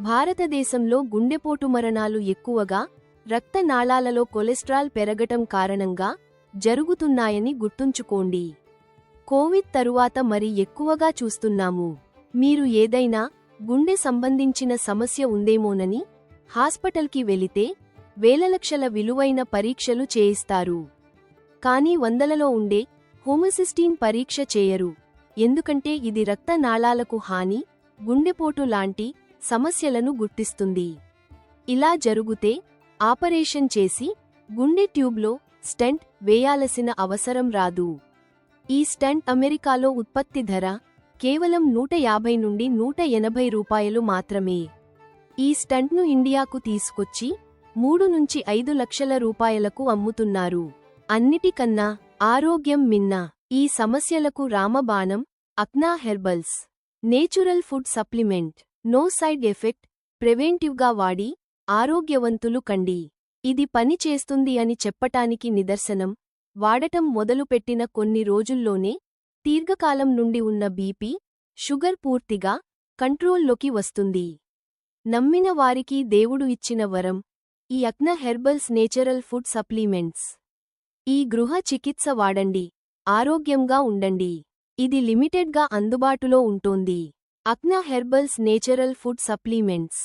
భారతదేశంలో గుండెపోటు మరణాలు ఎక్కువగా రక్తనాళాలలో కొలెస్ట్రాల్ పెరగటం కారణంగా జరుగుతున్నాయని గుర్తుంచుకోండి. కోవిడ్ తరువాత మరి ఎక్కువగా చూస్తున్నాము. మీరు ఏదైనా గుండె సంబంధించిన సమస్య ఉందేమోనని హాస్పిటల్కి వెళితే వేల లక్షల విలువైన పరీక్షలు చేయిస్తారు. కానీ వందలలో ఉండే హోమోసిస్టీన్ పరీక్ష చేయరు. ఎందుకంటే ఇది రక్తనాళాలకు హాని, గుండెపోటు లాంటి సమస్యలను గుర్తిస్తుంది. ఇలా జరుగుతే ఆపరేషన్ చేసి గుండె ట్యూబ్లో స్టెంట్ వేయాల్సిన అవసరం రాదు. ఈ స్టెంట్ అమెరికాలో ఉత్పత్తి ధర కేవలం 150 నుండి 180 రూపాయలు మాత్రమే. ఈ స్టంట్ను ఇండియాకు తీసుకొచ్చి 3 నుంచి 5 లక్షల రూపాయలకు అమ్ముతున్నారు. అన్నిటికన్నా ఆరోగ్యం మిన్న ఈ సమస్యలకు రామబాణం అక్నా herbals natural food supplement. No side effect, ప్రివెంటివ్గా వాడి ఆరోగ్యవంతులు కండి. ఇది పని చేస్తుంది అని చెప్పటానికి నిదర్శనం, వాడటం మొదలుపెట్టిన కొన్ని రోజుల్లోనే దీర్ఘకాలం నుండి ఉన్న బీపీ, షుగర్ పూర్తిగా కంట్రోల్లోకి వస్తుంది. నమ్మిన వారికి దేవుడు ఇచ్చిన వరం ఈ అక్నా హెర్బల్స్ నేచురల్ ఫుడ్ సప్లిమెంట్స్. ఈ గృహ చికిత్స వాడండి, ఆరోగ్యంగా ఉండండి. ఇది లిమిటెడ్గా అందుబాటులో ఉంటోంది. అక్నా హెర్బల్స్ నేచురల్ ఫుడ్ సప్లిమెంట్స్.